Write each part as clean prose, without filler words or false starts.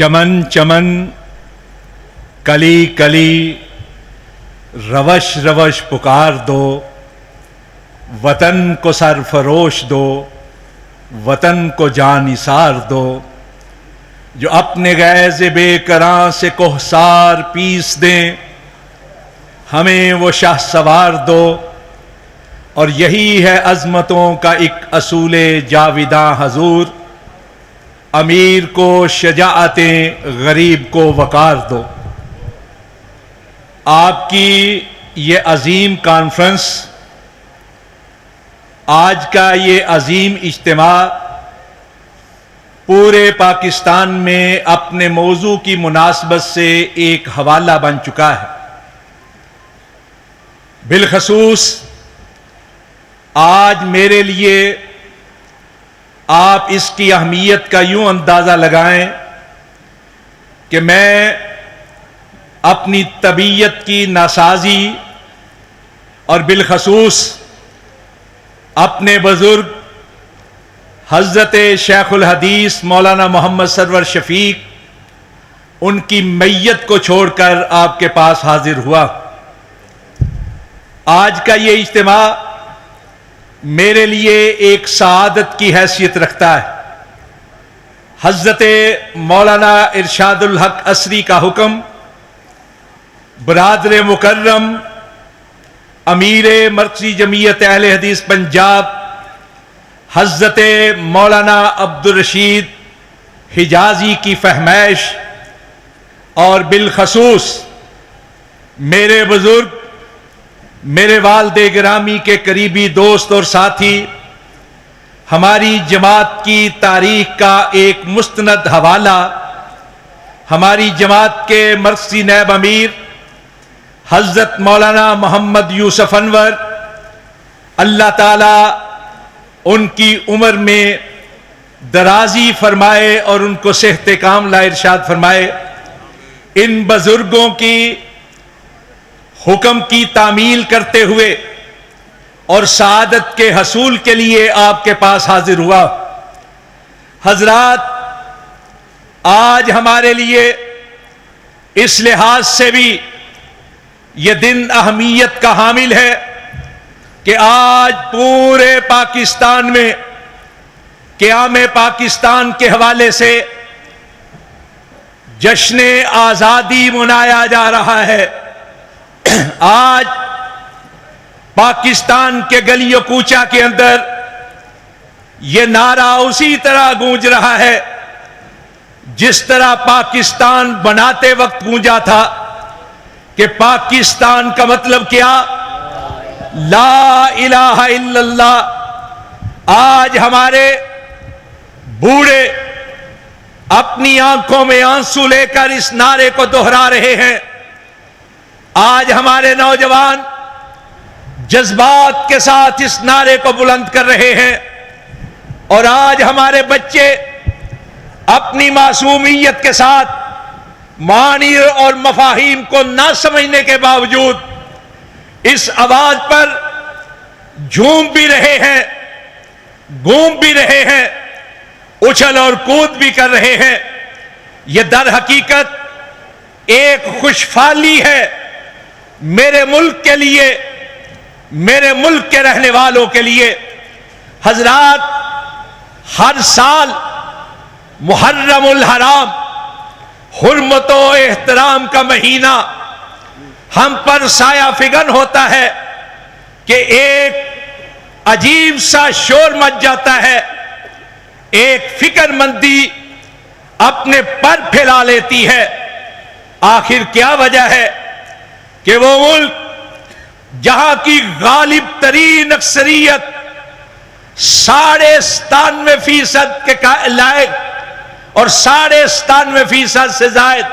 चमन चमन कली कली रवश रवश पुकार दो, वतन को सरफरोश दो, वतन को जानिसार दो। जो अपने गैज़ बेकरां से कोहसार पीस दें, हमें वो शाह सवार दो। और यही है अज़मतों का एक असूले जाविदा हजूर, अमीर को शजाअतें गरीब को वकार दो। आपकी ये अजीम कॉन्फ्रेंस, आज का ये अजीम इज्तिमा पूरे पाकिस्तान में अपने मौजू की मुनासबत से एक हवाला बन चुका है। बिलखसूस आज मेरे लिए आप इसकी अहमियत का यूं अंदाजा लगाएं कि मैं अपनी तबीयत की नासाजी और बिलखसूस अपने बुजुर्ग हज़रत शेखुल हदीस मौलाना मोहम्मद सरवर शफीक उनकी मैयत को छोड़कर आपके पास हाजिर हुआ। आज का ये इज्तिमा मेरे लिए एक सआदत की हैसियत रखता है। हज़रत मौलाना इरशादुल हक असरी का हुक्म, बरादर मुकर्रम अमीर मरकज़ी जमीयत अहले हदीस पंजाब हज़रत मौलाना अब्दुल रशीद हिजाजी की फहमाइश और बिलखसूस मेरे बुजुर्ग, मेरे वालिद गिरामी के करीबी दोस्त और साथी, हमारी जमात की तारीख का एक मुस्तनद हवाला हमारी जमात के मरकज़ी नैब अमीर हज़रत मौलाना मोहम्मद यूसुफ अनवर, अल्लाह ताला उनकी उम्र में दराजी फरमाए और उनको सेहत कामला इरशाद फरमाए। इन बुजुर्गों की हुक्म की तामील करते हुए और सआदत के हसूल के लिए आपके पास हाजिर हुआ। हजरात, आज हमारे लिए इस लिहाज से भी यह दिन अहमियत का हामिल है कि आज पूरे पाकिस्तान में क़याम पाकिस्तान के हवाले से जश्न आज़ादी मनाया जा रहा है। आज पाकिस्तान के गलियों कूचा के अंदर यह नारा उसी तरह गूंज रहा है जिस तरह पाकिस्तान बनाते वक्त गूंजा था कि पाकिस्तान का मतलब क्या? ला इलाहा इल्लल्लाह। आज हमारे बूढ़े अपनी आंखों में आंसू लेकर इस नारे को दोहरा रहे हैं। आज हमारे नौजवान जज्बात के साथ इस नारे को बुलंद कर रहे हैं और आज हमारे बच्चे अपनी मासूमियत के साथ मानी और मफाहिम को ना समझने के बावजूद इस आवाज पर झूम भी रहे हैं, गूंज भी रहे हैं, उछल और कूद भी कर रहे हैं। यह दर हकीकत एक खुशहाली है मेरे मुल्क के लिए, मेरे मुल्क के रहने वालों के लिए। हजरात, हर साल मुहर्रमुल हराम, हुर्मतो एहतराम का महीना हम पर साया फिगन होता है कि एक अजीब सा शोर मच जाता है, एक फिक्रमंदी अपने पर फैला लेती है। आखिर क्या वजह है कि वो मुल्क जहां की गालिब तरीन अक्सरियत 97.5% के लायक और 97.5% से जायद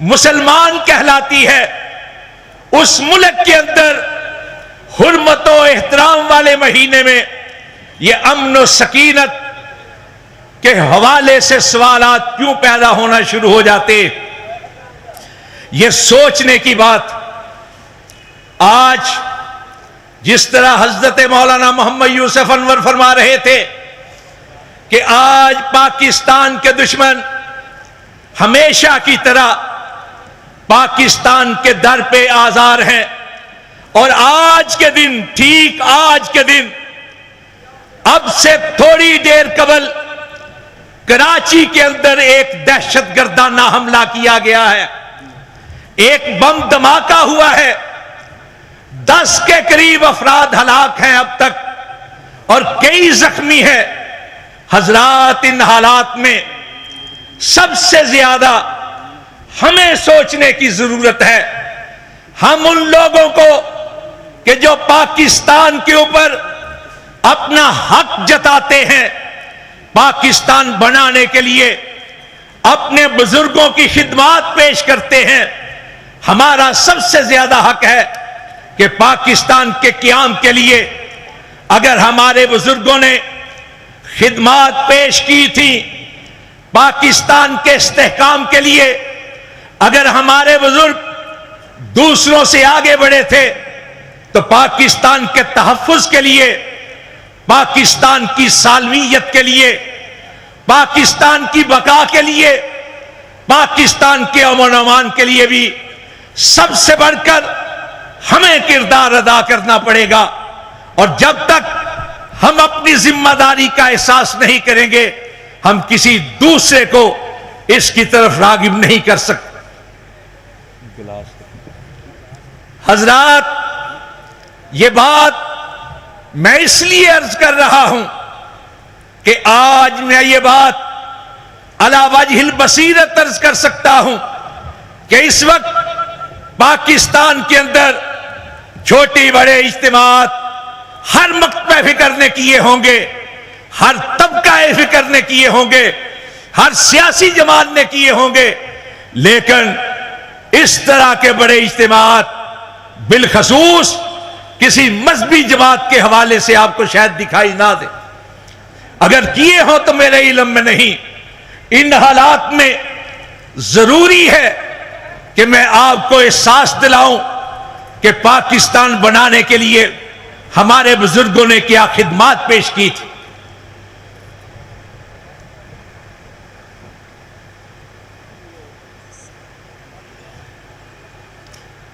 मुसलमान कहलाती है, उस मुल्क के अंदर हुर्मतो एहतराम वाले महीने में यह अमन और सकीनत के हवाले से सवालात क्यों पैदा होना शुरू हो जाते? यह सोचने की बात। आज जिस तरह हजरत मौलाना मोहम्मद यूसुफ अनवर फरमा रहे थे कि आज पाकिस्तान के दुश्मन हमेशा की तरह पाकिस्तान के दर पे आज़ार हैं। और आज के दिन, ठीक आज के दिन, अब से थोड़ी देर कबल कराची के अंदर एक दहशतगर्दाना हमला किया गया है। एक बम धमाका हुआ है, 10 के करीब अफराद हलाक हैं अब तक और कई जख्मी हैं। हजरात, इन हालात में सबसे ज्यादा हमें सोचने की जरूरत है। हम उन लोगों को कि जो पाकिस्तान के ऊपर अपना हक जताते हैं, पाकिस्तान बनाने के लिए अपने बुजुर्गों की खिदमत पेश करते हैं, हमारा सबसे ज्यादा हक है कि पाकिस्तान के क़याम के लिए अगर हमारे बुजुर्गों ने खिदमत पेश की थी, पाकिस्तान के इस्तेहकाम के लिए अगर हमारे बुजुर्ग दूसरों से आगे बढ़े थे, तो पाकिस्तान के तहफ़्फ़ुज़ के लिए, पाकिस्तान की सालमियत के लिए, पाकिस्तान की बका के लिए, पाकिस्तान के अमन अमान के लिए भी सबसे बढ़कर हमें किरदार अदा करना पड़ेगा। और जब तक हम अपनी जिम्मेदारी का एहसास नहीं करेंगे, हम किसी दूसरे को इसकी तरफ रागिब नहीं कर सकते। हजरात, ये बात मैं इसलिए अर्ज कर रहा हूं कि आज मैं ये बात अला वजहिल बसीरत अर्ज कर सकता हूं कि इस वक्त पाकिस्तान के अंदर छोटे बड़े इज्तिमात हर मकतब फिक्र ने किए होंगे, हर तबका फिक्र ने किए होंगे, हर सियासी जमात ने किए होंगे, लेकिन इस तरह के बड़े इज्तिमात बिलखसूस किसी मजहबी जमात के हवाले से आपको शायद दिखाई ना दे। अगर किए हो तो मेरे इल्म में नहीं। इन हालात में जरूरी है कि मैं आपको एहसास दिलाऊं कि पाकिस्तान बनाने के लिए हमारे बुजुर्गों ने क्या खिदमत पेश की थी।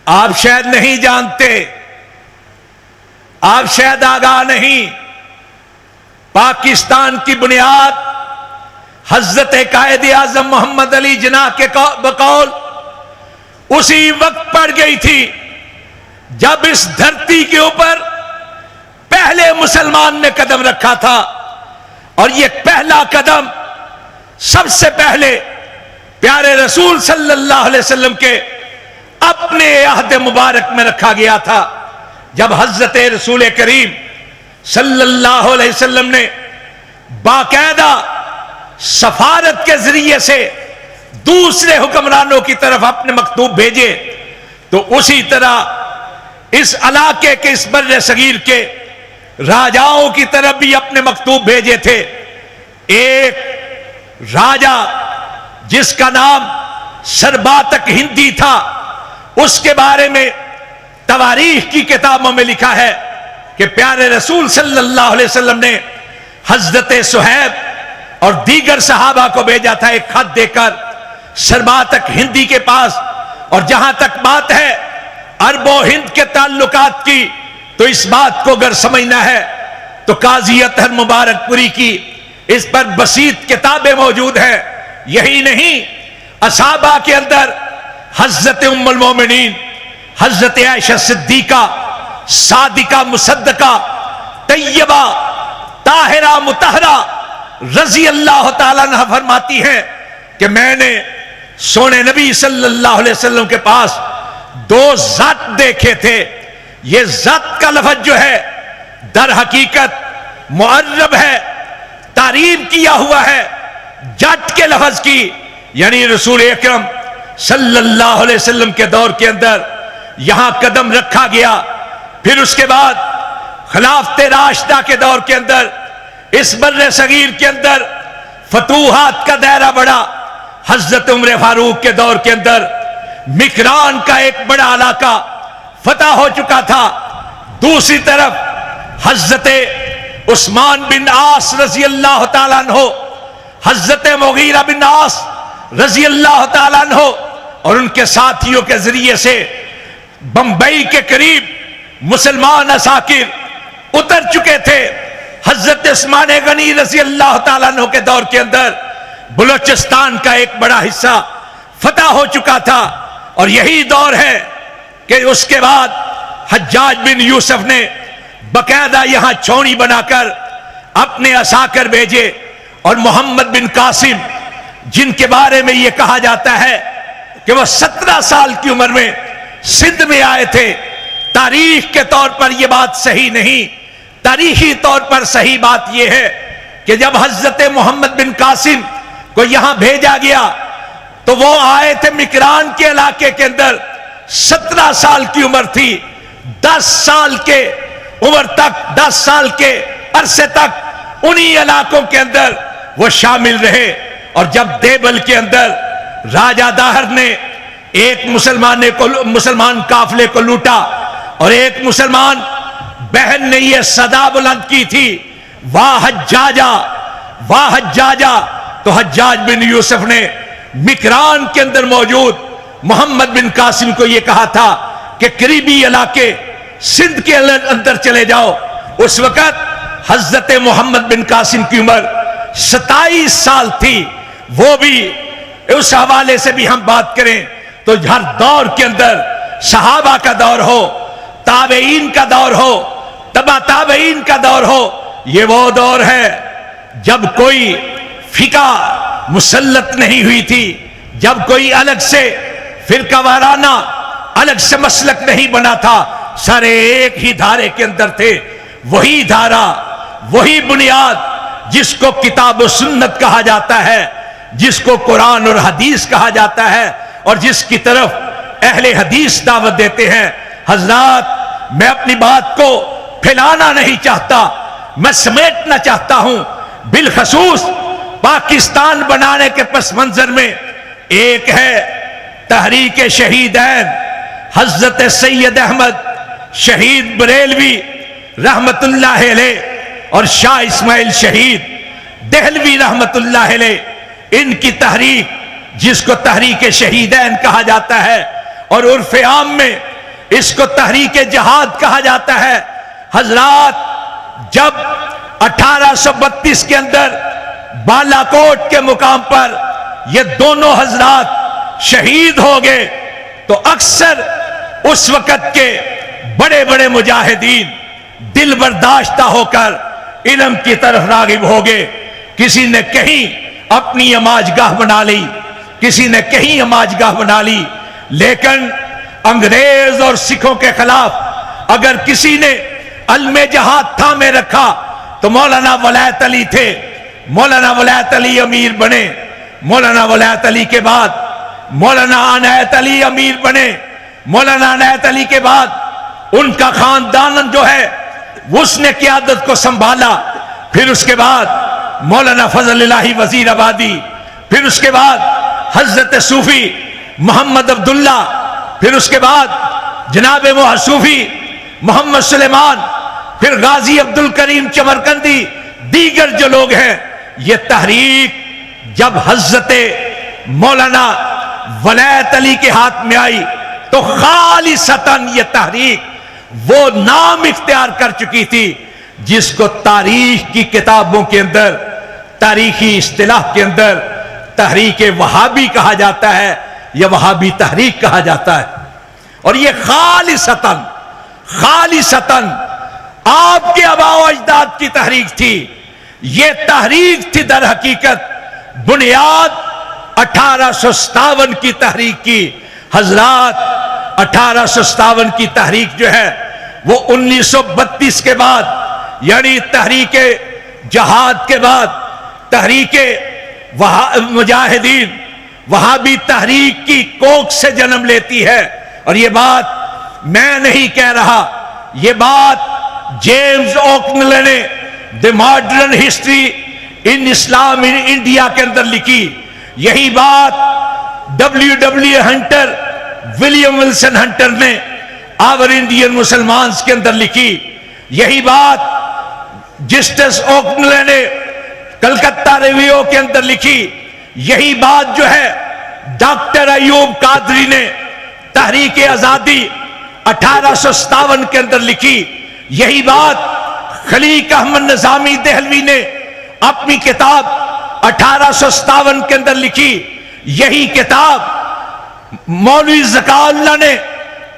आप शायद नहीं जानते, आप शायद आगाह नहीं, पाकिस्तान की बुनियाद हजरत कायदे आजम मोहम्मद अली जिन्नाह के बकौल उसी वक्त पड़ गई थी जब इस धरती के ऊपर पहले मुसलमान ने कदम रखा था। और यह पहला कदम सबसे पहले प्यारे रसूल सल्लल्लाहु अलैहि वसल्लम के अपने अहद मुबारक में रखा गया था, जब हजरत रसूल करीम सल्लल्लाहु अलैहि वसल्लम ने बाकायदा सफारत के जरिए से दूसरे हुक्मरानों की तरफ अपने मकतूब भेजे, तो उसी तरह इस इलाके के, इस बर्रे सगीर के राजाओं की तरफ भी अपने मकतूब भेजे थे। एक राजा जिसका नाम सरबातक हिंदी था, उसके बारे में तवारीख की किताबों में लिखा है कि प्यारे रसूल सल्लल्लाहु अलैहि वसल्लम ने हजरत सुहैब और दीगर सहाबा को भेजा था एक खत देकर सरबातक हिंदी के पास। और जहां तक बात है अरबो हिंद के ताल्लुकात की, तो इस बात को अगर समझना है तो काजी अतहर मुबारकपुरी की इस पर बसीत किताबें मौजूद हैं। यही नहीं, असहाबा के अंदर हजरत उम्मुल मोमिनीन हजरत आयशा सिद्दीका, सादिका मुसद्दका, तैयबा ताहिरा मुतहरा रजी अल्लाह ताला अन्हा फरमाती हैं कि मैंने सोने नबी सल्लल्लाहु अलैहि वसल्लम के पास दो ज़ात देखे थे। ये ज़ात का लफ्ज़ जो है दर हकीकत मुअर्रब है, तारीफ किया हुआ है जट के लफ्ज़ की, यानी रसूल अकरम सल्लल्लाहु अलैहि वसल्लम के दौर के अंदर यहां कदम रखा गया। फिर उसके बाद खिलाफत राशिदा के दौर के अंदर इस बर्रे सगीर के अंदर फतूहात का दायरा बढ़ा। हजरत उमर फारूक के दौर के अंदर मिकरान का एक बड़ा इलाका फतह हो चुका था। दूसरी तरफ हजरत उस्मान बिन आस रजी अल्लाह ताला अन्हो, हजरत मुगीरा बिन आस रजी अल्लाह ताला अन्हो और उनके साथियों के जरिए से बंबई के करीब मुसलमान असाकिर उतर चुके थे। हजरत उस्मान गनी रजी अल्लाह ताला अन्हो के दौर के अंदर बलूचिस्तान का एक बड़ा हिस्सा फतह हो चुका था और यही दौर है कि उसके बाद हज्जाज बिन यूसुफ ने बकायदा यहां छौनी बनाकर अपने असाकर भेजे और मोहम्मद बिन कासिम, जिनके बारे में यह कहा जाता है कि वह 17 साल की उम्र में सिंध में आए थे। तारीख के तौर पर यह बात सही नहीं, तारीखी तौर पर सही बात यह है कि जब हजरत मोहम्मद बिन कासिम को यहां भेजा गया तो वो आए थे मिकरान के इलाके के अंदर, 17 साल की उम्र थी। 10 साल के उम्र तक, 10 साल के अरसे तक उन्हीं इलाकों के अंदर वो शामिल रहे। और जब देवल के अंदर राजा दाहर ने एक मुसलमान काफले को लूटा और एक मुसलमान बहन ने यह सदा बुलंद की थी, वाह हज्जाजा, वाह हज्जाजा, तो हज्जाज बिन यूसुफ ने मिकरान के अंदर मौजूद मोहम्मद बिन कासिम को यह कहा था कि करीबी इलाके सिंध के अंदर चले जाओ। उस वक्त हजरत मोहम्मद बिन कासिम की उम्र 27 साल थी। वो भी उस हवाले से भी हम बात करें तो हर दौर के अंदर, सहाबा का दौर हो, ताबेईन का दौर हो, तबा ताबेईन का दौर हो, ये वो दौर है जब कोई फिका मुसल्लत नहीं हुई थी, जब कोई अलग से फिरका वाराना अलग से मसलक नहीं बना था, सारे एक ही धारे के अंदर थे। वही धारा, वही बुनियाद जिसको किताब और सुन्नत कहा जाता है, जिसको कुरान और हदीस कहा जाता है और जिसकी तरफ अहले हदीस दावत देते हैं। हजरात, मैं अपनी बात को फैलाना नहीं चाहता, मैं समेटना चाहता हूं। बिलखसूस पाकिस्तान बनाने के पस मंजर में एक है तहरीक शहीदैन, हजरत सैयद अहमद शहीद बरेलवी रहमतुल्लाह अलैह और शाह इस्माइल शहीद देहलवी रहमतुल्लाह अलैह, इनकी तहरीक जिसको तहरीक शहीदैन कहा जाता है और उर्फ आम में इसको तहरीक जहाद कहा जाता है। हजरात, जब 1832 के अंदर बालाकोट के मुकाम पर ये दोनों हजरात शहीद हो गए तो अक्सर उस वक्त के बड़े बड़े मुजाहिदीन दिल बर्दाश्ता होकर इल्म की तरफ रागिब हो गए। किसी ने कहीं अपनी अमाजगाह बना ली, किसी ने कहीं अमाजगाह बना ली, लेकिन अंग्रेज और सिखों के खिलाफ अगर किसी ने अलमे जहाद थामे रखा तो मौलाना वलायत अली थे। मौलाना वलायत अली अमीर बने, मौलाना वलायत अली के बाद मौलाना अनायत अली अमीर बने, मौलाना अनायत अली के बाद उनका खानदान जो है उसने क़यादत को संभाला। फिर उसके बाद मौलाना फजल इलाही वजीर आबादी, फिर उसके बाद हजरत सूफी मोहम्मद अब्दुल्ला, फिर उसके बाद जनाब मुहसूफी मोहम्मद सुलेमान, फिर गाजी अब्दुल करीम चमरकंदी, दीगर जो लोग हैं, ये तहरीक जब हजरत मौलाना वलायत अली के हाथ में आई तो खालिसतन ये तहरीक वो नाम इख्तियार कर चुकी थी जिसको तारीख की किताबों के अंदर, तारीखी इस्तिलाह के अंदर तहरीक वहाबी कहा जाता है या वहाबी तहरीक कहा जाता है। और ये खालिसतन आपके आबाओ अजदाद की तहरीक थी। ये तहरीक थी दर हकीकत बुनियाद 1857 की तहरीक की। हजरात, 1857 की तहरीक जो है वो 1932 के बाद यानी तहरीक जहाद के बाद तहरीक मुजाहिदीन वहाबी तहरीक की कोख से जन्म लेती है। और ये बात मैं नहीं कह रहा, ये बात जेम्स ओकनल ने the modern history in Islam in India के अंदर लिखी। यही बात W.W. Hunter, William Wilson Hunter ने आवर इंडियन मुसलमान के अंदर लिखी। यही बात जस्टिस ओकनल ने कलकत्ता रिव्यू के अंदर लिखी। यही बात जो है डॉक्टर अयूब कादरी ने तहरीक आजादी 1857 के अंदर लिखी। यही बात खलीक अहमद निजामी देहलवी ने अपनी किताब 1857 के अंदर लिखी। यही किताब मौलवी ज़काउल्लाह ने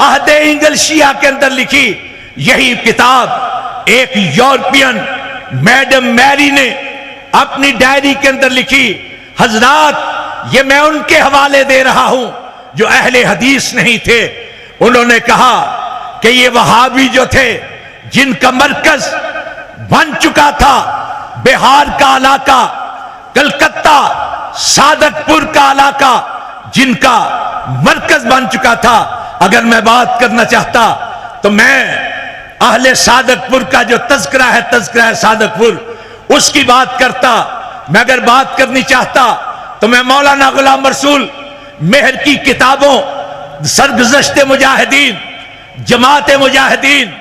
अहद इंगलशिया के अंदर लिखी। यही किताब एक यूरोपियन मैडम मैरी ने अपनी डायरी के अंदर लिखी। हजरात, ये मैं उनके हवाले दे रहा हूं जो अहले हदीस नहीं थे। उन्होंने कहा कि ये वहाबी जो थे, जिनका मरकज बन चुका था बिहार का इलाका, कलकत्ता सादतपुर का इलाका जिनका मरकज बन चुका था, अगर मैं बात करना चाहता तो मैं अहले सादतपुर का जो तज़किरा है सादतपुर, उसकी बात करता। मैं अगर बात करनी चाहता तो मैं मौलाना गुलाम रसूल मेहर की किताबों सरगुज़श्ते मुजाहिदीन, जमात मुजाहिदीन,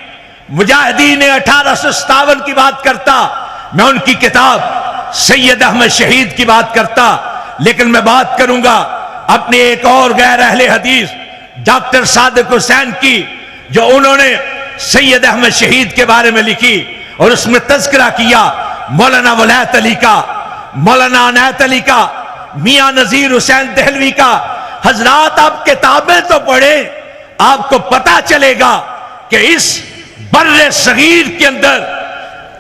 मुजाहिदीन 1857 की बात करता। मैं उनकी किताब सैयद अहमद शहीद की बात करता। लेकिन मैं बात करूंगा अपने एक और गैर अहले हदीस डॉक्टर सादिक हुसैन की, जो उन्होंने सैयद अहमद शहीद के बारे में लिखी और उसमें तज़किरा किया मौलाना वलायत अली का, मौलाना अनायत अली का, मियां नजीर हुसैन देहलवी का। हजरात, आप किताबें तो पढ़े, आपको पता चलेगा कि इस बर्रे सगीर के अंदर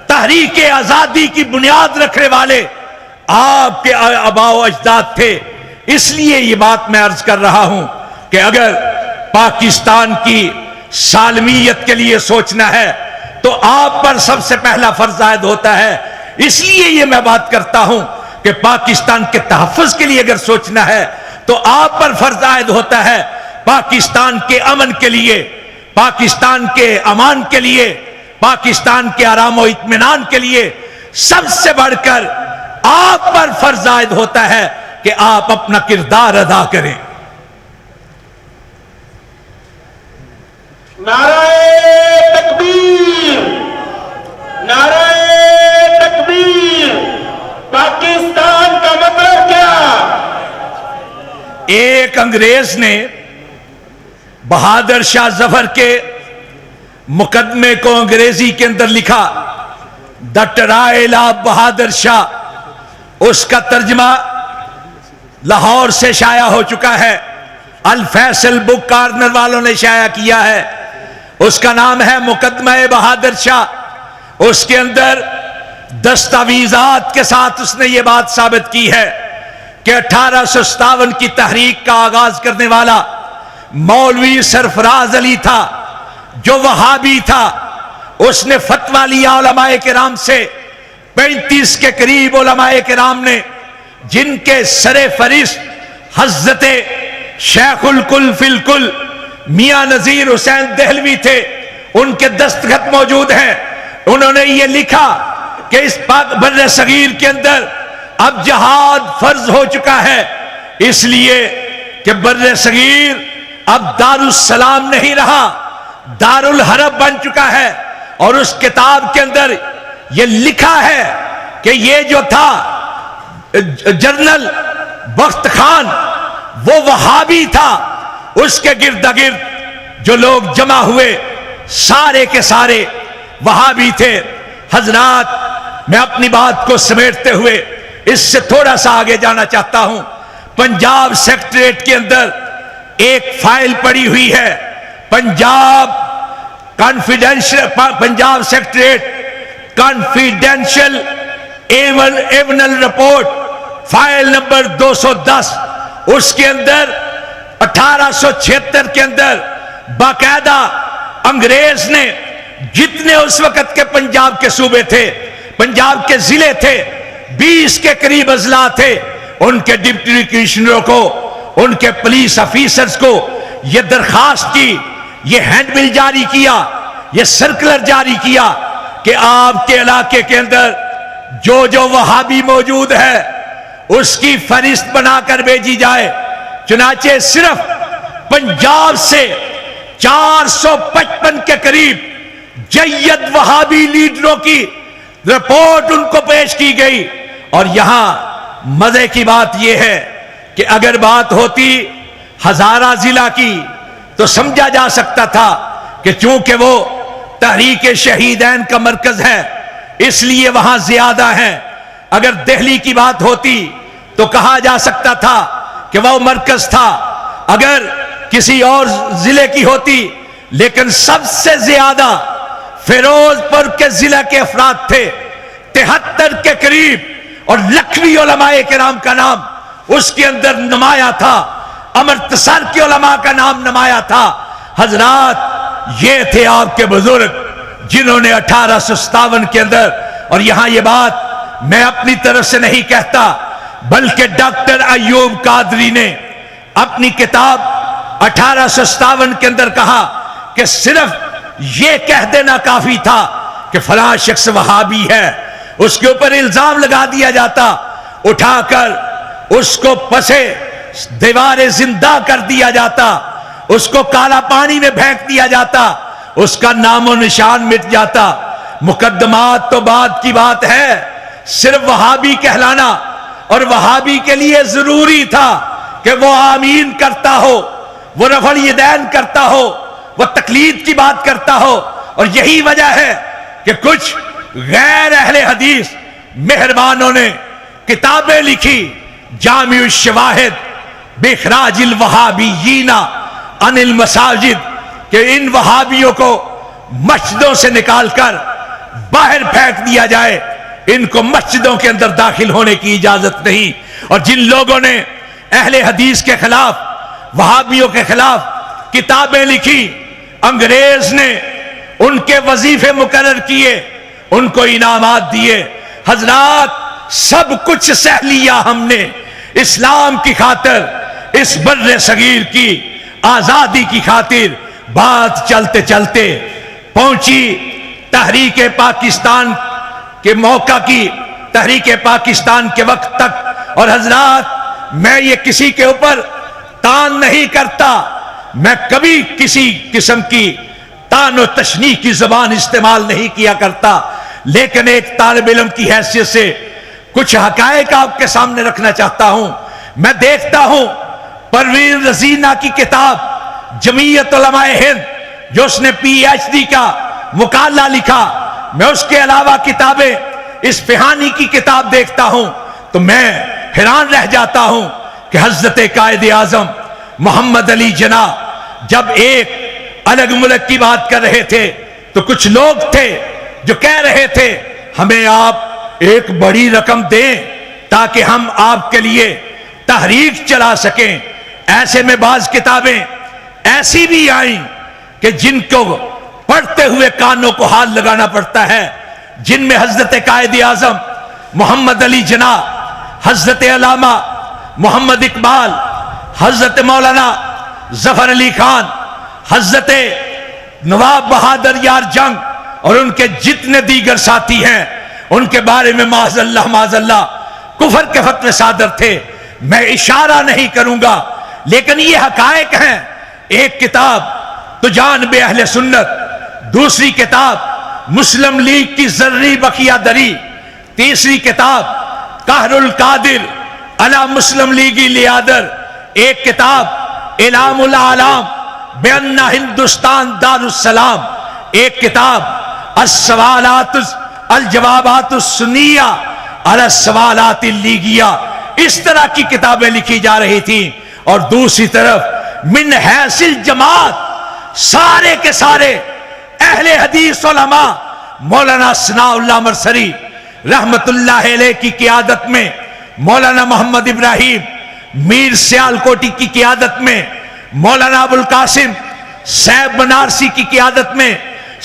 तहरीक आजादी की बुनियाद रखने वाले आपके आबाओ अजदाद थे। इसलिए ये बात मैं अर्ज कर रहा हूं कि अगर पाकिस्तान की सालमियत के लिए सोचना है तो आप पर सबसे पहला फर्ज आयद होता है। इसलिए ये मैं बात करता हूं कि पाकिस्तान के तहफ़्फ़ुज़ के लिए अगर सोचना है तो आप पर फर्ज आयद होता है। पाकिस्तान के अमन के लिए, पाकिस्तान के अमान के लिए, पाकिस्तान के आराम और इत्मीनान के लिए सबसे बढ़कर आप पर फर्ज आयद होता है कि आप अपना किरदार अदा करें। नाराए तकबीर, नाराए तकबीर। पाकिस्तान का मतलब क्या? एक अंग्रेज ने बहादुर शाह जफर के मुकदमे को अंग्रेजी के अंदर लिखा, the trial of Bahadur Shah. उसका तर्जमा लाहौर से शाया हो चुका है, अल फैसल बुक कॉर्नर वालों ने शाया किया है। उसका नाम है मुकदमा बहादुर शाह। उसके अंदर दस्तावेजात के साथ उसने ये बात साबित की है कि 1857 की तहरीक का आगाज करने वाला मौलवी सरफराज अली था, जो वहाबी था। उसने फतवा लिया उलमाए किराम से, 35 के करीब उलमाए किराम ने, जिनके सरे फरिश्त हज़रते शेखुल कुल फिल कुल मियां नजीर हुसैन देहलवी थे, उनके दस्तखत मौजूद हैं। उन्होंने ये लिखा कि इस पाक बर्रे सगीर के अंदर अब जहाद फर्ज हो चुका है, इसलिए कि बर्रे सगीर अब दारुस्सलाम नहीं रहा, दारुल हरब बन चुका है। और उस किताब के अंदर यह लिखा है कि ये जो था जनरल बख्त खान, वो वहाबी था। उसके गिर्द गिर्द जो लोग जमा हुए सारे के सारे वहाबी थे। हजरात, मैं अपनी बात को समेटते हुए इससे थोड़ा सा आगे जाना चाहता हूं। पंजाब सेक्रेटरीट के अंदर एक फाइल पड़ी हुई है, Punjab confidential, Punjab secretariat confidential annual report, file number 210। उसके अंदर 1876 के अंदर बाकायदा अंग्रेज ने जितने उस वक्त के पंजाब के सूबे थे, पंजाब के जिले थे, 20 के करीब अजला थे, उनके डिप्टी कमिश्नरों को, उनके पुलिस ऑफिसर्स को यह दरखास्त की, यह हैंडबिल जारी किया, यह सर्कुलर जारी किया कि आपके इलाके के अंदर जो जो वहाबी मौजूद है उसकी फरिश्त बनाकर भेजी जाए। चुनाचे सिर्फ पंजाब से 455 के करीब जय्यद वहाबी लीडरों की रिपोर्ट उनको पेश की गई। और यहां मजे की बात यह है कि अगर बात होती हजारा जिला की तो समझा जा सकता था कि चूंकि वो तहरीक शहीदैन का मरकज है इसलिए वहां ज्यादा है। अगर दिल्ली की बात होती तो कहा जा सकता था कि वह मरकज था, अगर किसी और जिले की होती, लेकिन सबसे ज्यादा फिरोजपुर के जिला के अफराद थे, 73 के करीब, और लखवी उलमाए किराम का नाम उसके अंदर नुमाया था, अमृतसर के उलमा का नाम नुमाया था। हजरात ये थे आपके बुजुर्ग जिन्होंने 1857 के अंदर, और यहां ये बात मैं अपनी तरफ से नहीं कहता बल्कि डॉक्टर अयूब कादरी ने अपनी किताब 1857 के अंदर कहा कि सिर्फ ये कह देना काफी था कि फलां शख्स वहाबी है, उसके ऊपर इल्जाम लगा दिया जाता, उठाकर उसको पसे दीवारे जिंदा कर दिया जाता, उसको काला पानी में फेंक दिया जाता, उसका नामो निशान मिट जाता। मुकद्दमात तो बाद की बात है, सिर्फ वहाबी कहलाना, और वहाबी के लिए जरूरी था कि वो आमीन करता हो, वो रफल यदैन करता हो, वो तकलीद की बात करता हो। और यही वजह है कि कुछ गैर अहले हदीस मेहरबानों ने किताबें लिखी, जामिउल शवाहिद बिखराजिल वहाबीयीना अनिल मसाजिद, कि इन वहाबियों को मस्जिदों से निकालकर बाहर फेंक दिया जाए, इनको मस्जिदों के अंदर दाखिल होने की इजाजत नहीं। और जिन लोगों ने अहले हदीस के खिलाफ, वहाबियों के खिलाफ किताबें लिखी, अंग्रेज ने उनके वजीफे मुकर्रर किए, उनको इनामात दिए। हजरात सब कुछ सह लिया हमने इस्लाम की खातिर, इस बर्रे सगीर की आजादी की खातिर। बात चलते चलते पहुंची तहरीक पाकिस्तान के मौका की, तहरीक पाकिस्तान के वक्त तक। और हजरात मैं ये किसी के ऊपर तान नहीं करता, मैं कभी किसी किस्म की तान और तशनीह की जबान इस्तेमाल नहीं किया करता, लेकिन एक तालिब इल्म की हैसियत से कुछ हकायक आपके सामने रखना चाहता हूं। मैं देखता हूं परवीन रजीना की किताब जमीयत उलमाए हिंद, जो उसने PhD का मुकाला लिखा, मैं उसके अलावा किताबें, इस फिहानी की किताब देखता हूं तो मैं हैरान रह जाता हूं कि हजरत कायद आजम मोहम्मद अली जना जब एक अलग मुल्क की बात कर रहे थे तो कुछ लोग थे जो कह रहे थे हमें आप एक बड़ी रकम दें ताकि हम आपके लिए तहरीक चला सकें। ऐसे में बाज किताबें ऐसी भी आई कि जिनको पढ़ते हुए कानों को हाथ लगाना पड़ता है, जिनमें हजरत कायद आजम मोहम्मद अली जना, हजरत अलामा मोहम्मद इकबाल, हजरत मौलाना जफर अली खान, हजरत नवाब बहादुर यार जंग और उनके जितने दीगर साथी हैं, उनके बारे में माज़अल्लाह कुफर के फतवे सादर थे। मैं इशारा नहीं करूंगा, लेकिन ये हकायक हैं। एक किताब तो जान बे अहले सुन्नत, दूसरी किताब मुस्लिम लीग की जर्री बकिया दरी, तीसरी किताब कहरुल कादिर अला मुस्लिम लीगी लियादर, एक किताब इलामुल आलाम बेअन्ना हिंदुस्तान दारुस्सलाम, एक किताब अस्सवालातुस अल जवाबातुस सुन्निया अला सवालातिल लीगिया। इस तरह की किताबें लिखी जा रही थी। और दूसरी तरफ मिन हैसिल जमात सारे के सारे अहले हदीस उलमा मौलाना सनाउल्लाह मरसरी रहमतुल्लाह अलैह की क़ियादत में, मौलाना मोहम्मद इब्राहिम मीर सियालकोटी की क़ियादत में, मौलाना अबुल कासिम सैब बनारसी की क़ियादत में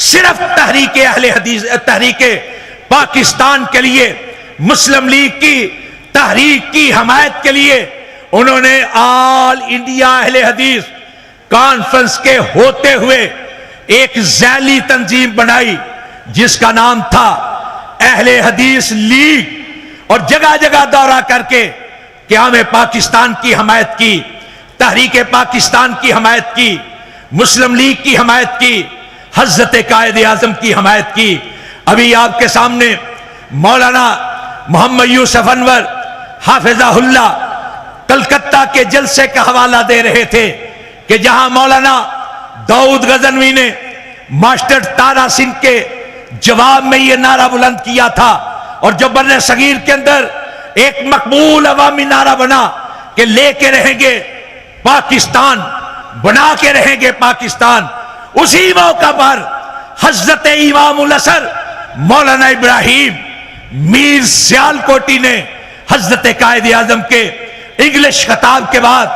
सिर्फ तहरीक अहले हदीस, तहरीक पाकिस्तान के लिए, मुस्लिम लीग की तहरीक की हमायत के लिए उन्होंने ऑल इंडिया अहले हदीस कॉन्फ्रेंस के होते हुए एक जैली तंजीम बनाई जिसका नाम था अहले हदीस लीग, और जगह जगह दौरा करके क़याम पाकिस्तान की हमायत की, तहरीक पाकिस्तान की हमायत की, मुस्लिम लीग की हमायत की, हजरत कायद आजम की हमायत की। अभी आपके सामने मौलाना मोहम्मद यूसुफ अनवर हाफिज़हुल्लाह कलकत्ता के जलसे का हवाला दे रहे थे कि जहां मौलाना दाऊद गजनवी ने मास्टर तारा सिंह के जवाब में यह नारा बुलंद किया था, और जो बर्रे सगीर के अंदर एक मकबूल अवामी नारा बना कि लेके रहेंगे पाकिस्तान, बना के रहेंगे पाकिस्तान। उसी मौका पर हजरत इमामुल असर मौलाना इब्राहिम मीर सियालकोटी ने हजरत कायद आजम के इंग्लिश खिताब के बाद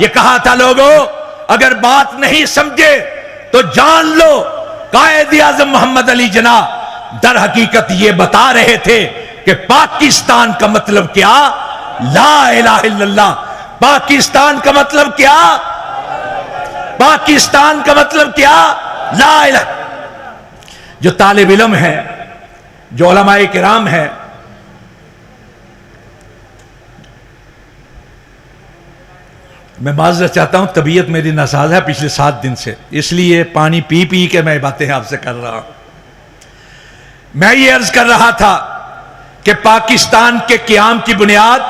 यह कहा था, लोगों अगर बात नहीं समझे तो जान लो कायद आजम मोहम्मद अली जिन्ना दर हकीकत ये बता रहे थे कि पाकिस्तान का मतलब क्या, ला इलाहा इल्लल्लाह। पाकिस्तान का मतलब क्या, पाकिस्तान का मतलब क्या, ला इलाहा। जो तालिब इल्म है, जो उलमाए किराम है, मैं माजरत चाहता हूं, तबीयत मेरी नासाज है पिछले 7 दिन से, इसलिए पानी पी पी के मैं बातें आपसे कर रहा हूं। मैं ये अर्ज कर रहा था कि पाकिस्तान के क़याम की बुनियाद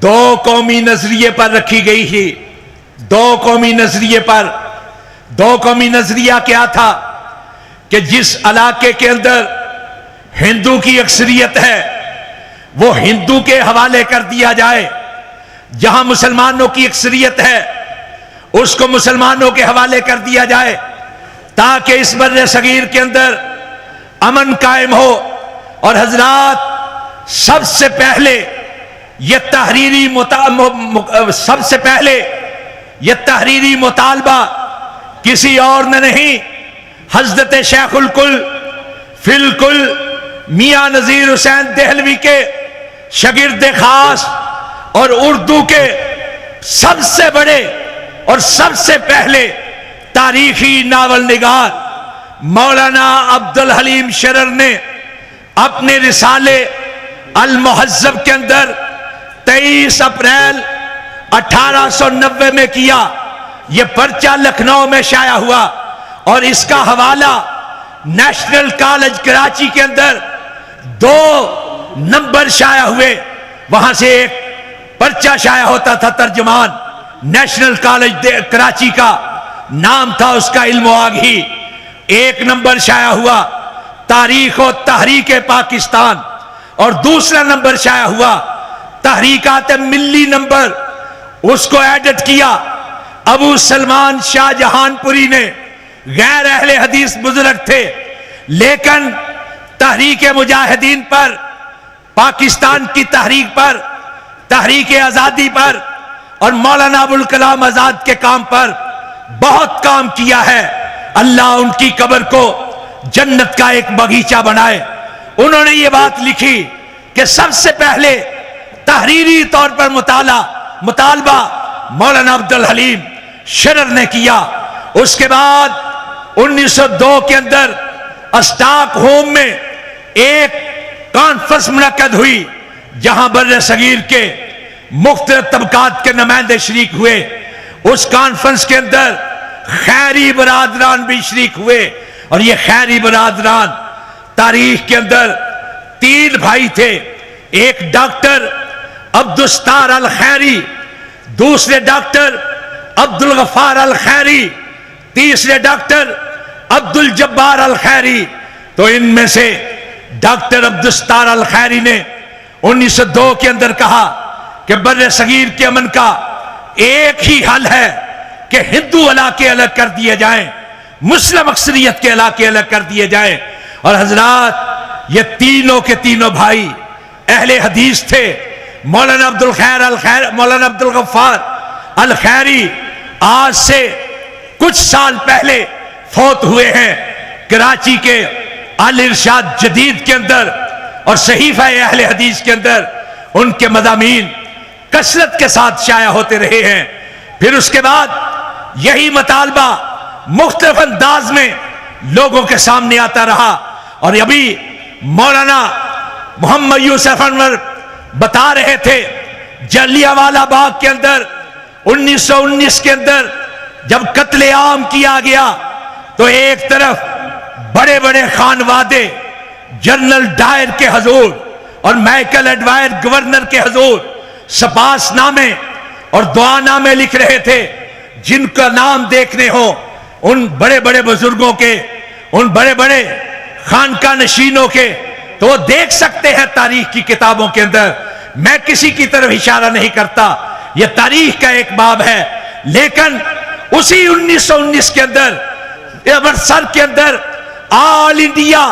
2 कौमी नजरिए पर रखी गई थी। 2 कौमी नजरिए पर। 2 कौमी नजरिया क्या था कि जिस इलाके के अंदर हिंदू की अक्सरियत है वो हिंदू के हवाले कर दिया जाए, जहां मुसलमानों की अक्सरियत है उसको मुसलमानों के हवाले कर दिया जाए, ताकि इस बर्रे सगीर के अंदर अमन कायम हो। और हजरात सबसे पहले यह तहरीरी मुतालबा किसी और ने नहीं, हजरत शेखुल कुल फिलकुल मियां नजीर हुसैन देहलवी के शागिर्द खास और उर्दू के सबसे बड़े और सबसे पहले तारीखी नावल निगार मौलाना अब्दुल हलीम शरर ने अपने रिसाले अल मुहज्जब के अंदर 23 अप्रैल 1890 में किया। यह पर्चा लखनऊ में शाया हुआ और इसका हवाला नेशनल कॉलेज कराची के अंदर 2 नंबर शाया हुए, वहां से एक पर्चा शाया होता था, तर्जुमान नेशनल कॉलेज कराची का नाम था उसका, इल्म आगी। 1 नंबर शाया हुआ तारीख और तहरीक पाकिस्तान, और दूसरा नंबर शाया हुआ तहरीकात मिल्ली नंबर, उसको एडिट किया अबू सलमान शाहजहानपुरी ने। गैर अहले हदीस बुजुर्ग थे, लेकिन तहरीक मुजाहिदीन पर, पाकिस्तान की तहरीक पर, तहरीक आजादी पर और मौलाना अबुल कलाम आजाद के काम पर बहुत काम किया है। अल्लाह उनकी कब्र को जन्नत का एक बगीचा बनाए। उन्होंने ये बात लिखी कि सबसे पहले तहरीरी तौर पर मुतालबा मौलाना अब्दुल हलीम शरर ने किया। उसके बाद 1902 के अंदर स्टॉकहोम में एक कॉन्फ्रेंस मुनक्कद हुई, जहां बर्रे सगीर के मुख्तलिफ तबकात के नुमाइंदे शरीक हुए। उस कॉन्फ्रेंस के अंदर खैरी बरादरान भी शरीक हुए, और ये खैरी बरादरान तारीख के अंदर 3 भाई थे। एक डॉक्टर अब्दुस्तार अल खैरी, दूसरे डॉक्टर अब्दुल गफ्फार अल खैरी, तीसरे डॉक्टर अब्दुल जब्बार अल खैरी। तो इनमें से डॉक्टर अब्दुस्तार अल खैरी ने 1902 के अंदर कहा कि बर्रे सगीर के अमन का एक ही हल है कि हिंदू इलाके अलग कर दिए जाएं, मुस्लिम अक्सरियत के इलाके अलग कर दिए जाएं। और हजरात ये तीनों के तीनों भाई अहले हदीस थे। मौलाना अब्दुल गफ्फार अल खैरी आज से कुछ साल पहले फौत हुए हैं कराची के अल इरशाद जदीद के अंदर, और सहीफा अहले हदीस के अंदर उनके मज़ामीन कसरत के साथ शाया होते रहे हैं। फिर उसके बाद यही मुतालबा मुख्तलिफ अंदाज में लोगों के सामने आता रहा, और अभी मौलाना मोहम्मद यूसुफ अनवर बता रहे थे जलियांवाला बाग के अंदर 1919 के अंदर जब कत्ले आम किया गया, तो एक तरफ बड़े बड़े खानवादे जनरल डायर के हजूर और माइकल एडवायर गवर्नर के हजूर सपास नामे और दुआ नामे लिख रहे थे। जिनका नाम देखने हो उन बड़े बड़े बुजुर्गों के, उन बड़े बड़े खानका नशीनों के, तो वो देख सकते हैं तारीख की किताबों के अंदर। मैं किसी की तरफ इशारा नहीं करता, यह तारीख का एक बाब है। लेकिन उसी 1919 के अंदर अमृतसर के अंदर ऑल इंडिया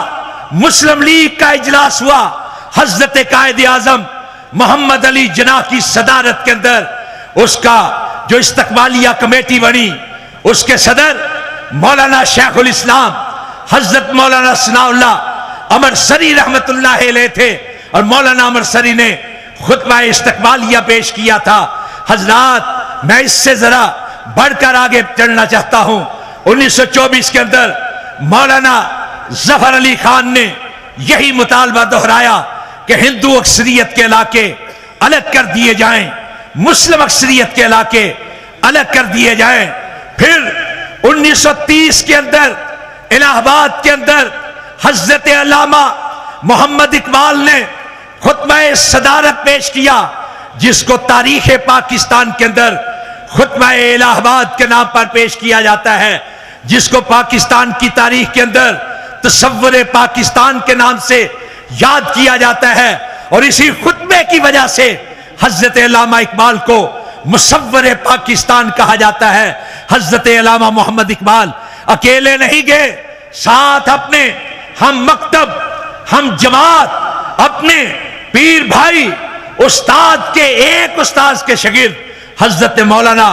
मुस्लिम लीग का इजलास हुआ। हजरत कायद आजम मोहम्मद अली जिन्ना की सदारत के अंदर उसका जो इस्तकबालिया कमेटी बनी, उसके सदर मौलाना शेखुल इस्लाम हजरत मौलाना सनाउल्लाह अमरसरी रहमतुल्लाह अलैह थे। और मौलाना अमरसरी ने खुतबा इस्तकबालिया पेश किया था। हजरात, मैं इससे जरा बढ़कर आगे चलना चाहता हूं। 1924 के अंदर मौलाना जफर अली खान ने यही मुतालबा दोहराया कि हिंदू अक्सरियत के इलाके अलग कर दिए जाएं, मुस्लिम अक्सरियत के इलाके अलग कर दिए जाएं। फिर 1930 के अंदर इलाहाबाद के अंदर हजरत अल्लामा मोहम्मद इकबाल ने खुतबा सदारत पेश किया, जिसको तारीख पाकिस्तान के अंदर खुतबा इलाहाबाद के नाम पर पेश किया जाता है, जिसको पाकिस्तान की तारीख के अंदर तसव्वुर पाकिस्तान के नाम से याद किया जाता है। और इसी खुतबे की वजह से हजरत अल्लामा इकबाल को मुसव्वर पाकिस्तान कहा जाता है। हजरत अल्लामा मोहम्मद इकबाल अकेले नहीं गए, साथ अपने हम मकतब, हम जमात, अपने पीर भाई उस्ताद के एक उस्ताद के शागिर्द हजरत मौलाना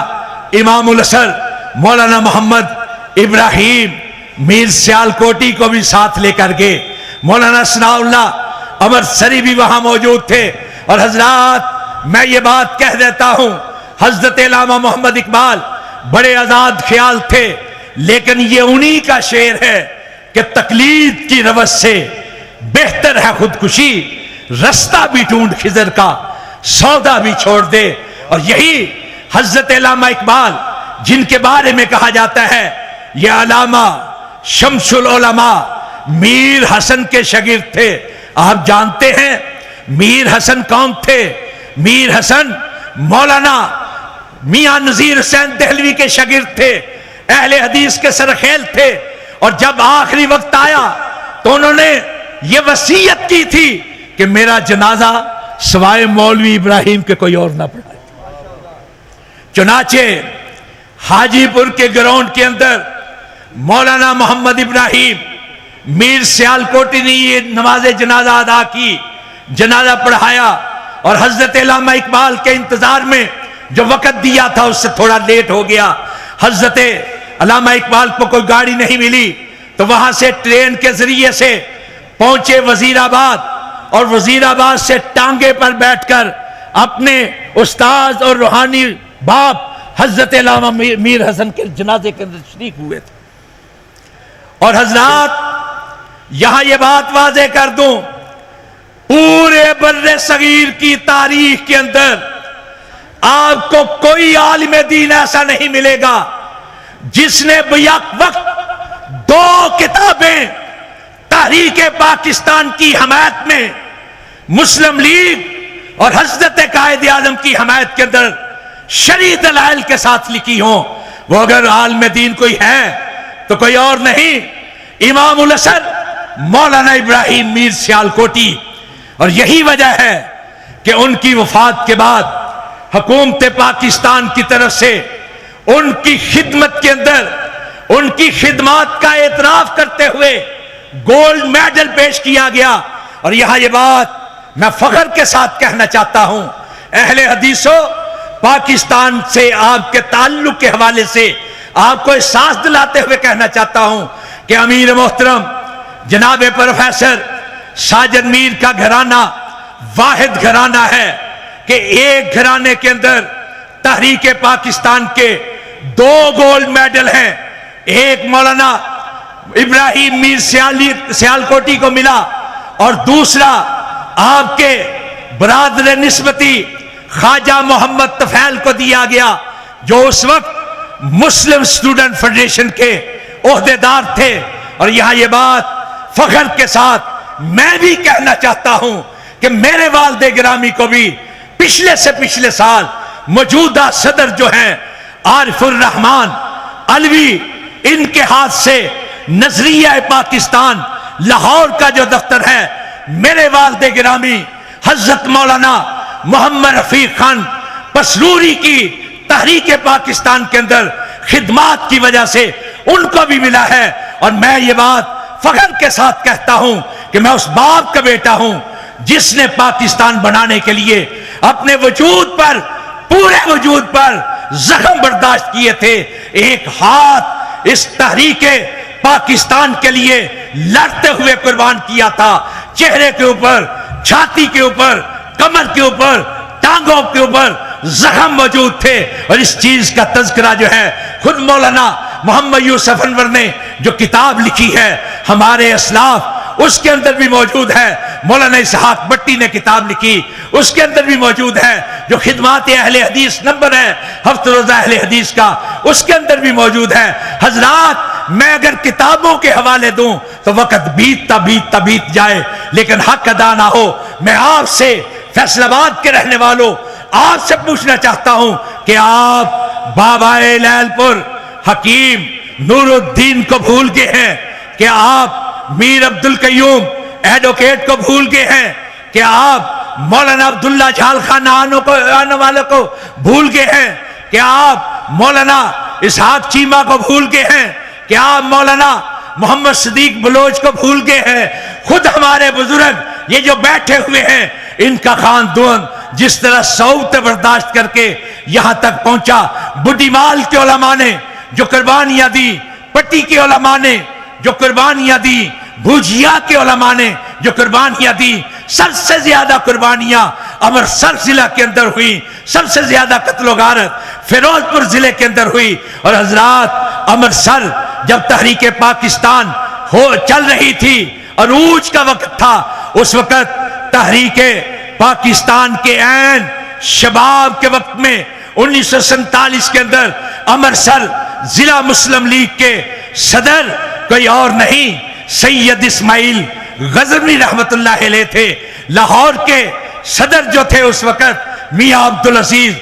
इमामुल असर मौलाना मोहम्मद इब्राहिम मीर सियालकोटी को भी साथ लेकर गए। मौलाना सनाउल्लाह अमरसरी भी वहां मौजूद थे। और हजरात, मैं ये बात कह देता हूं, हजरत अल्लामा मोहम्मद इकबाल बड़े आजाद ख्याल थे, लेकिन ये उन्हीं का शेर है कि तकलीद की रवस से बेहतर है खुदकुशी, रास्ता भी ढूंढ खिजर का, सौदा भी छोड़ दे। और यही हजरत अल्लामा इकबाल, जिनके बारे में कहा जाता है ये अल्लामा शमसुल उलमा मीर हसन के शागिर्द थे। आप जानते हैं मीर हसन कौन थे? मीर हसन मौलाना मियां नजीर हुसैन दहलवी के शागिर्द थे, अहले हदीस के सरखेल थे। और जब आखिरी वक्त आया तो उन्होंने ये वसीयत की थी कि मेरा जनाजा सवाए मौलवी इब्राहिम के कोई और ना पढ़ाए। चुनाचे हाजीपुर के ग्राउंड के अंदर मौलाना मोहम्मद इब्राहिम मीर सियालकोटी ने ये नमाज जनाजा अदा की, जनाजा पढ़ाया। और हजरत अल्लामा इकबाल के इंतजार में जो वक्त दिया था उससे थोड़ा लेट हो गया। हजरत अल्लामा इकबाल को कोई गाड़ी नहीं मिली, तो वहां से ट्रेन के जरिए से पहुंचे वजीराबाद, और वजीराबाद से टांगे पर बैठकर अपने उस्ताद और रूहानी बाप हजरत अल्लामा मीर हसन के जनाजे के अंदर शरीक हुए थे। और हजरात, यहां यह बात वाज़ेह कर दूं, पूरे बर्रे सगीर की तारीख के अंदर आपको कोई आलिम दीन ऐसा नहीं मिलेगा जिसने बेयक वक्त दो किताबें तहरीक पाकिस्तान की हमायत में, मुस्लिम लीग और हजरत कायद आजम की हमायत के अंदर शरई दलाइल के साथ लिखी हो। वो अगर आलिम दीन कोई है तो कोई और नहीं, इमामुल असर मौलाना इब्राहिम मीर सियालकोटी। और यही वजह है कि उनकी वफात के बाद हुकूमत पाकिस्तान की तरफ से उनकी खिदमत के अंदर उनकी खिदमत का एतराफ करते हुए गोल्ड मेडल पेश किया गया। और यहां यह बात मैं फख्र के साथ कहना चाहता हूं, अहले हदीसों, पाकिस्तान से आपके ताल्लुक के हवाले से आपको एहसास दिलाते हुए कहना चाहता हूं कि अमीर मोहतरम जनाब प्रोफेसर साजिद मीर का घराना वाहिद घराना है कि एक घराने के अंदर तहरीक पाकिस्तान के 2 गोल्ड मेडल हैं। एक मौलाना इब्राहिम मीर सियालकोटी को मिला और दूसरा आपके बरादर निस्बती ख्वाजा मोहम्मद तफैल को दिया गया, जो उस वक्त मुस्लिम स्टूडेंट फेडरेशन के ओहदेदार थे। और यहां यह बात फख्र के साथ मैं भी कहना चाहता हूं कि मेरे वालिद गिरामी को भी पिछले से पिछले साल मौजूदा सदर जो हैं आरिफुर रहमान अलवी, इनके हाथ से नजरिया पाकिस्तान लाहौर का जो दफ्तर है, मेरे वालिद गिरामी हजरत मौलाना मोहम्मद रफीक खान पसरूरी की तहरीक पाकिस्तान के अंदर खिदमात की वजह से उनको भी मिला है। और मैं ये बात फख्र के साथ कहता हूं कि मैं उस बाप का बेटा हूं जिसने पाकिस्तान बनाने के लिए अपने वजूद पर, पूरे वजूद पर जख्म बर्दाश्त किए थे। एक हाथ इस तहरीके पाकिस्तान के लिए लड़ते हुए कुर्बान किया था। चेहरे के ऊपर, छाती के ऊपर, कमर के ऊपर, टांगों के ऊपर जख्म मौजूद थे। और इस चीज का तज़किरा जो है खुद मौलाना मोहम्मद यूसुफ अनवर ने जो किताब लिखी है हमारे असलाफ, उसके अंदर भी मौजूद है। मौलाना इसहाक भट्टी ने किताब लिखी, उसके अंदर भी मौजूद है। जो खिदमात अहले हदीस नंबर है हफ्ते रोजा अहले हदीस का, उसके अंदर भी मौजूद है। हजरात, मैं अगर किताबों के हवाले दूं तो वक्त बीत जाए, लेकिन हक अदा ना हो। मैं आपसे, फैसलाबाद के रहने वालों, आपसे पूछना चाहता हूं कि आप बाबाए लैलपुर हकीम नूरुद्दीन को भूल गए हैं? कि आप मीर अब्दुल कयूम एडवोकेट को भूल गए हैं? कि आप मौलाना अब्दुल्ला झाल खान आने वालों को भूल गए हैं? कि आप मौलाना इसहाक चीमा को भूल गए हैं? कि आप मौलाना मोहम्मद सदीक बलोच को भूल गए हैं? खुद हमारे बुजुर्ग ये जो बैठे हुए हैं, इनका खानदान जिस तरह सौत बर्दाश्त करके यहां तक पहुंचा, बुढ़ीमाल के उलमा ने जो कुर्बानियां दी, पट्टी के उलमा ने जो कुर्बानियां दी, भुजिया के उलमा ने जो कुर्बानियां दी, सबसे ज्यादा कुर्बानियां अमृतसर जिला के अंदर हुई, सबसे ज्यादा कत्ल गारत फिरोजपुर जिले के अंदर हुई। और हजरात, अमृतसर जब तहरीके पाकिस्तान चल रही थी, अरूज का वक्त था, उस वक्त तहरीके पाकिस्तान के ऐन शबाब के वक्त में 1947 के अंदर अमृतसर जिला मुस्लिम लीग के सदर कोई और नहीं, सैयद इस्माइल गजनवी रहमतुल्लाह अलैह थे। लाहौर के सदर जो थे उस वक्त मियां अब्दुल अजीज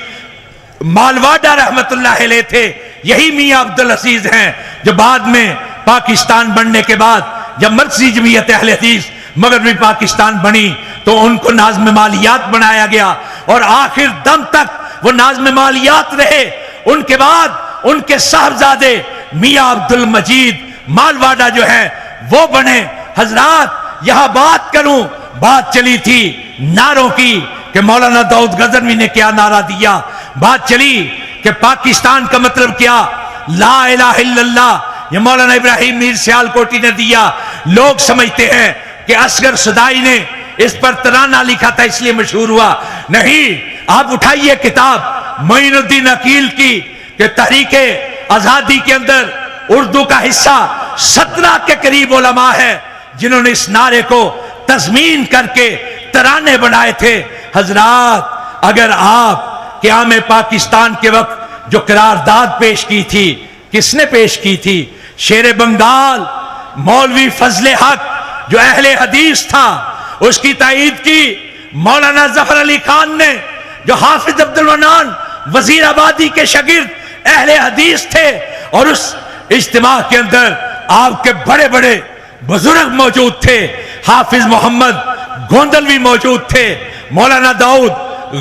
मालवाडा रहमतुल्लाह अलैह थे। यही मियां अब्दुल अजीज हैं जो बाद में पाकिस्तान बनने के बाद जब मरकजी जमीयत अहले हदीस मगरबी पाकिस्तान बनी तो उनको नाज़्म मालियात बनाया गया और आखिर दम तक वो नाज़्म मालियात रहे। उनके बाद उनके साहबजादे मियां अब्दुल मजीद मालवाडा जो है वो बने। हजरात, यहां बात करूं, बात चली थी नारों की कि मौलाना दाऊद गजनवी ने क्या नारा दिया। बात चली कि पाकिस्तान का मतलब क्या, ला इलाहा इल्लल्लाह, ये मौलाना इब्राहिम मीर सियालकोटी ने दिया। लोग समझते हैं कि असगर सदाई ने इस पर तराना लिखा था इसलिए मशहूर हुआ। नहीं, आप उठाइए किताब मोइनुद्दीन अकील की कि तहरीके आजादी के अंदर उर्दू का हिस्सा 17 के करीब उलमा है जिन्होंने इस नारे को तज़मीन करके तराने बनाए थे। हजरात, अगर आप क़याम पाकिस्तान के वक्त जो करारदाद पेश की थी, किसने पेश की थी? शेर बंगाल मौलवी फजले हक जो अहले हदीस था, उसकी ताईद की मौलाना जफर अली खान ने, जो हाफिज अब्दुल मन्नान वजीराबादी के शागिर्द अहले हदीस थे। और उस इज्तिमा के अंदर आपके बड़े बड़े बुजुर्ग मौजूद थे। हाफिज मोहम्मद गोंदलवी मौजूद थे, मौलाना दाऊद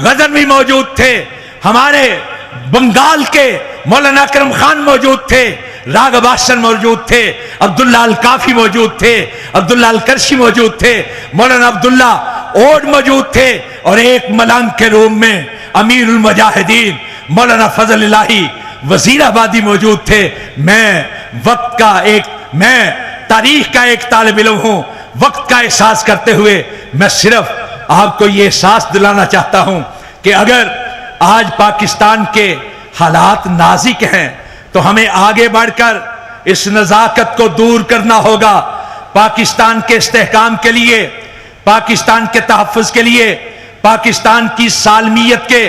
गजनवी मौजूद थे, हमारे बंगाल के मौलाना अकरम खान मौजूद थे, राघव आसन मौजूद थे, अब्दुल्ला अल काफी मौजूद थे, अब्दुल्ला अल करशी मौजूद थे, मौलाना अब्दुल्ला ओड मौजूद थे और एक मलंग के रूम में अमीरुल मुजाहिदीन मौलाना फजल इलाही वजीराबादी मौजूद थे। मैं तारीख का एक तालिब इल्म हूं। वक्त का एहसास करते हुए मैं सिर्फ आपको ये एहसास दिलाना चाहता हूं कि अगर आज पाकिस्तान के हालात नाजुक हैं तो हमें आगे बढ़कर इस नजाकत को दूर करना होगा। पाकिस्तान के इस्तेहकाम के लिए, पाकिस्तान के तहफ़्फ़ुज़ के लिए, पाकिस्तान की सालमियत के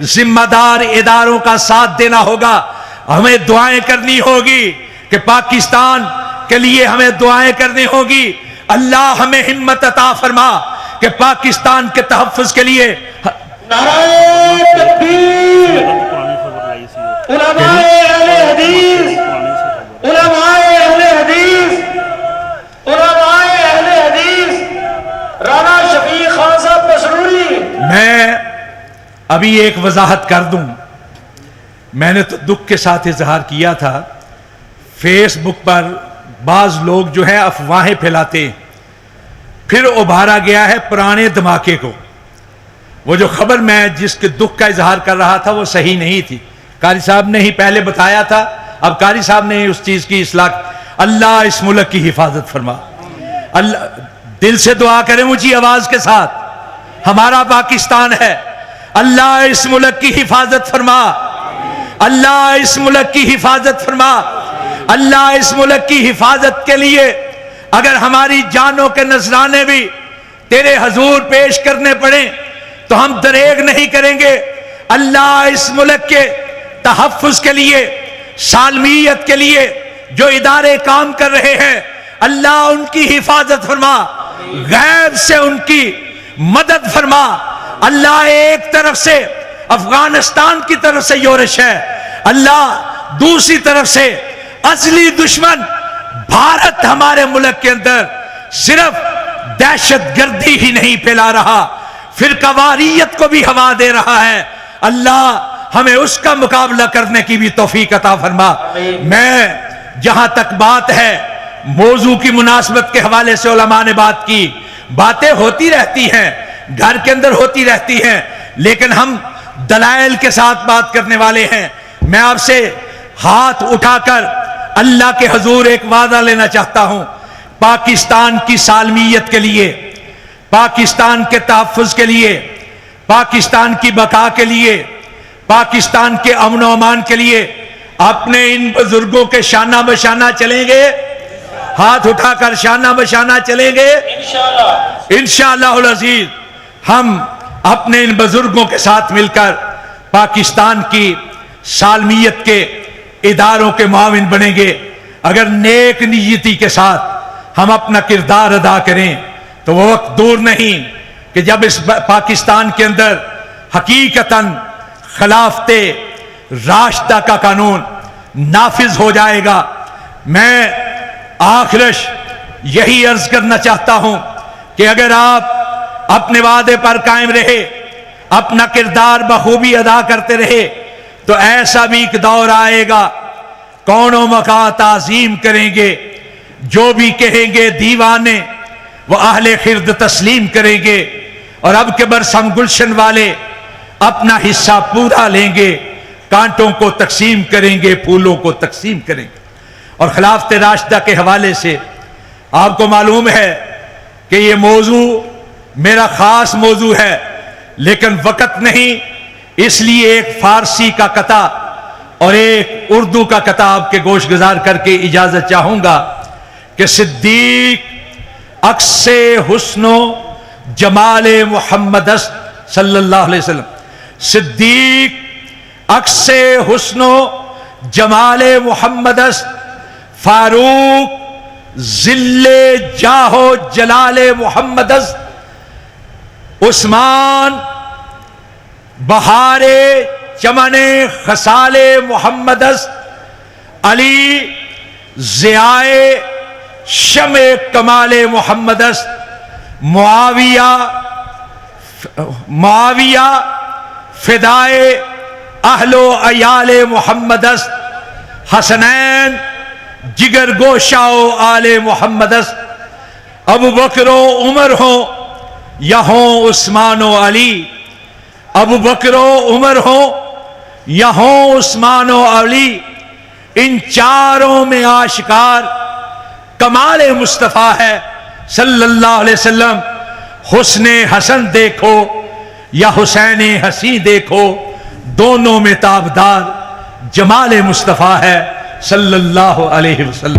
जिम्मेदार इदारों का साथ देना होगा। हमें दुआएं करनी होगी कि पाकिस्तान के लिए हमें दुआएं करनी होगी। अल्लाह हमें हिम्मत अता फरमा कि पाकिस्तान के तहफ़्फ़ुज़ के लिए नाराए तकबीर, उलमाए अहले हदीस, उलमाए अहले हदीस, उलमाए अहले हदीस, राना शफी खान साहब बसरूरी। मैं अभी एक वजाहत कर दूं, मैंने तो दुख के साथ इजहार किया था, फेसबुक पर बाज लोग जो है अफवाहें फैलाते हैं, फिर उभारा गया है पुराने धमाके को। वो जो खबर मैं जिसके दुख का इजहार कर रहा था वो सही नहीं थी, कारी साहब ने ही पहले बताया था, अब कारी साहब ने उस चीज की इस्लाह। अल्लाह इस मुल्क की हिफाजत फरमा, अल्लाह दिल से दुआ करें ऊंची आवाज के साथ, हमारा पाकिस्तान है, अल्लाह इस मुल्क की हिफाजत फरमा, अल्लाह इस मुल्क की हिफाजत फरमा। अल्लाह इस मुल्क की हिफाजत के लिए अगर हमारी जानों के नजराने भी तेरे हजूर पेश करने पड़े तो हम दरेग नहीं करेंगे। अल्लाह इस मुल्क के तहफ़्फ़ुज़ के लिए, सालमियत के लिए जो इदारे काम कर रहे हैं, अल्लाह उनकी हिफाजत फरमा, गैब से उनकी मदद फरमा। अल्लाह एक तरफ से अफगानिस्तान की तरफ से योरिश है, अल्लाह दूसरी तरफ से असली दुश्मन भारत हमारे मुल्क के अंदर सिर्फ दहशत गर्दी ही नहीं फैला रहा, फिरकावारियत को भी हवा दे रहा है। अल्लाह हमें उसका मुकाबला करने की भी तौफीक अता फरमा। मैं जहां तक बात है मौजू की मुनासबत के हवाले से उलमा ने बात की, बातें होती रहती हैं, घर के अंदर होती रहती हैं, लेकिन हम दलाइल के साथ बात करने वाले हैं। मैं आपसे हाथ उठाकर अल्लाह के हजूर एक वादा लेना चाहता हूं, पाकिस्तान की सालमियत के लिए, पाकिस्तान के तहफ़्फ़ुज़ के लिए, पाकिस्तान की बका के लिए, पाकिस्तान के अमन व अमान के लिए अपने इन बुजुर्गों के शाना बशाना चलेंगे, हाथ उठाकर शाना बशाना चलेंगे इंशाअल्लाह, इंशाअल्लाहुल अज़ीज़। हम अपने इन बुजुर्गों के साथ मिलकर पाकिस्तान की सालमियत के इदारों के मुआविन बनेंगे। अगर नेक नीयती के साथ हम अपना किरदार अदा करें तो वो वक्त दूर नहीं कि जब इस पाकिस्तान के अंदर हकीकतन खिलाफते राशिदा का कानून नाफिज हो जाएगा। मैं आखिरश यही अर्ज करना चाहता हूं कि अगर आप अपने वादे पर कायम रहे, अपना किरदार बखूबी अदा करते रहे, तो ऐसा भी एक दौर आएगा, कौनो मका ताजीम करेंगे, जो भी कहेंगे दीवाने वो अहले खिर्द तस्लीम करेंगे, और अब के बरसम गुलशन वाले अपना हिस्सा पूरा लेंगे, कांटों को तकसीम करेंगे, फूलों को तकसीम करेंगे। और खिलाफत राशिदा के हवाले से आपको मालूम है कि ये मौजू मेरा खास मौजू है, लेकिन वक्त नहीं, इसलिए एक फारसी का कता और एक उर्दू का कता आपके गोश गुजार करके इजाजत चाहूंगा कि सिद्दीक अक्से हुस्नो जमाले मोहम्मद सल्लल्लाहु अलैहि वसल्लम, सिद्दीक अक्से हुस्नो जमाले मोहम्मद, फारूक जिल्ले जाहो जलाले मोहम्मद, उस्मान बहारे चमने खसाले मोहम्मद, अली ज़ियाए शमे कमाले मोहम्मद, मुआविया फिदाए अहलो अयाले मोहम्मद, हसनैन जिगर गोशाओ आले मोहम्मद, अबू बकरो उमर हो या हो उस्मानो अली, अबू बकरो उमर हो या हो उस्मानो अली, इन चारों में आशिकार कमाल मुस्तफ़ा है सल्लल्लाहु अलैहि वसल्लम। हुस्ने हसन देखो या हुसैन हसी देखो, दोनों में ताबदार जमाल मुस्तफ़ा है सल्लल्लाहु अलैहि वसल्लम।